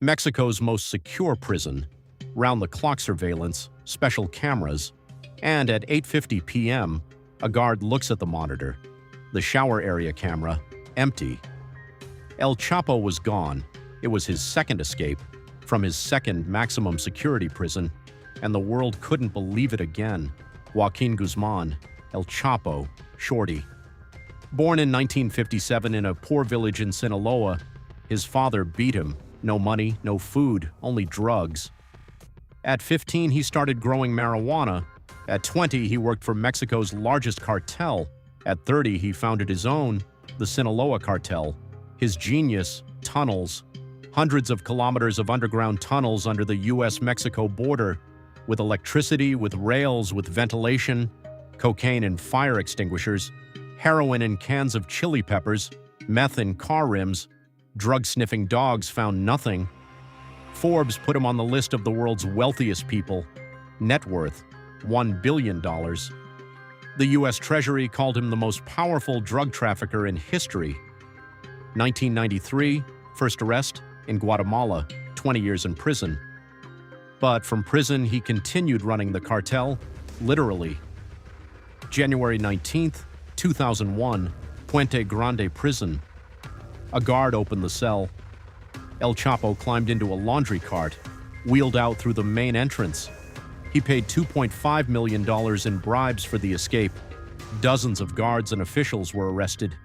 Mexico's most secure prison, round-the-clock surveillance, special cameras, and at 8:50 p.m., a guard looks at the monitor. The shower area camera, empty. El Chapo was gone. It was his second escape from his second maximum security prison, and the world couldn't believe it again. Joaquín Guzmán, El Chapo, Shorty. Born in 1957 in a poor village in Sinaloa, his father beat him. No money, no food, only drugs. At 15, he started growing marijuana. At 20, he worked for Mexico's largest cartel. At 30, he founded his own, the Sinaloa cartel. His genius, tunnels. Hundreds of kilometers of underground tunnels under the US-Mexico border, with electricity, with rails, with ventilation, cocaine in fire extinguishers, heroin in cans of chili peppers, meth in car rims. Drug-sniffing dogs found nothing. Forbes put him on the list of the world's wealthiest people. Net worth, $1 billion. The U.S. Treasury called him the most powerful drug trafficker in history. 1993, first arrest in Guatemala, 20 years in prison. But from prison, he continued running the cartel, literally. January 19, 2001, Puente Grande Prison. A guard opened the cell. El Chapo climbed into a laundry cart, wheeled out through the main entrance. He paid $2.5 million in bribes for the escape. Dozens of guards and officials were arrested.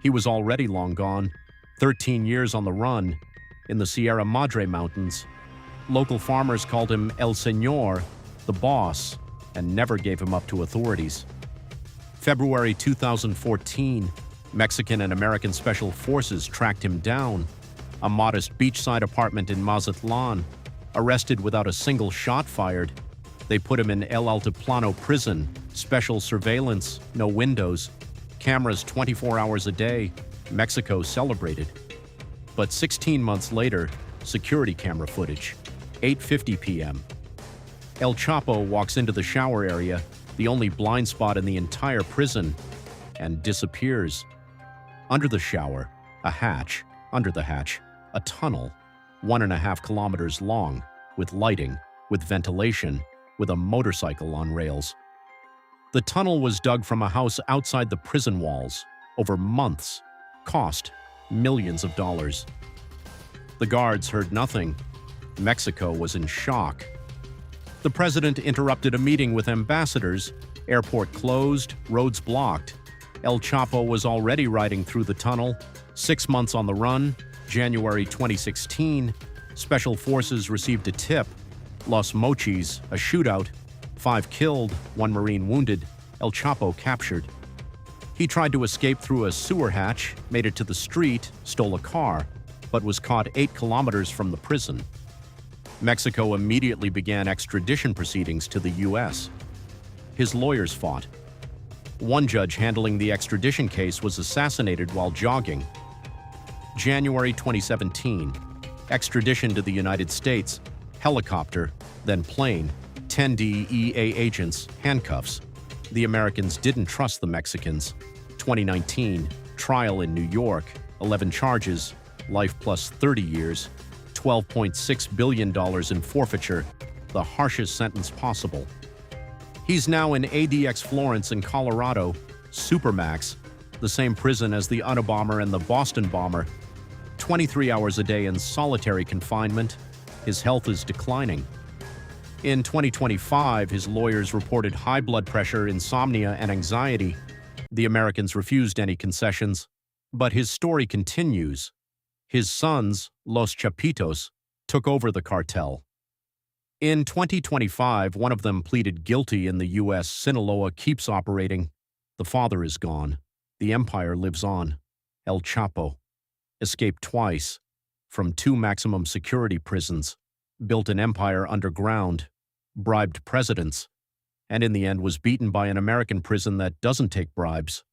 He was already long gone, 13 years on the run, in the Sierra Madre Mountains. Local farmers called him El Señor, the boss, and never gave him up to authorities. February 2014, Mexican and American special forces tracked him down. A modest beachside apartment in Mazatlan, arrested without a single shot fired. They put him in El Altiplano prison, special surveillance, no windows, cameras 24 hours a day. Mexico celebrated. But 16 months later, security camera footage, 8:50 p.m. El Chapo walks into the shower area, the only blind spot in the entire prison, and disappears. Under the shower, a hatch. Under the hatch, a tunnel, 1.5 kilometers long, with lighting, with ventilation, with a motorcycle on rails. The tunnel was dug from a house outside the prison walls, over months, cost millions of dollars. The guards heard nothing. Mexico was in shock. The president interrupted a meeting with ambassadors, airport closed, roads blocked. El Chapo was already riding through the tunnel, 6 months on the run. January 2016, special forces received a tip. Los Mochis, a shootout, 5 killed, 1 Marine wounded, El Chapo captured. He tried to escape through a sewer hatch, made it to the street, stole a car, but was caught 8 kilometers from the prison. Mexico immediately began extradition proceedings to the U.S. His lawyers fought. One judge handling the extradition case was assassinated while jogging. January 2017, extradition to the United States, helicopter, then plane, 10 DEA agents, handcuffs. The Americans didn't trust the Mexicans. 2019, trial in New York, 11 charges, life plus 30 years, $12.6 billion in forfeiture, the harshest sentence possible. He's now in ADX Florence in Colorado, Supermax, the same prison as the Unabomber and the Boston bomber. 23 hours a day in solitary confinement. His health is declining. In 2025, his lawyers reported high blood pressure, insomnia, and anxiety. The Americans refused any concessions. But his story continues. His sons, Los Chapitos, took over the cartel. In 2025, one of them pleaded guilty in the U.S. Sinaloa keeps operating. The father is gone. The empire lives on. El Chapo escaped twice from 2 maximum security prisons, built an empire underground, bribed presidents, and in the end was beaten by an American prison that doesn't take bribes.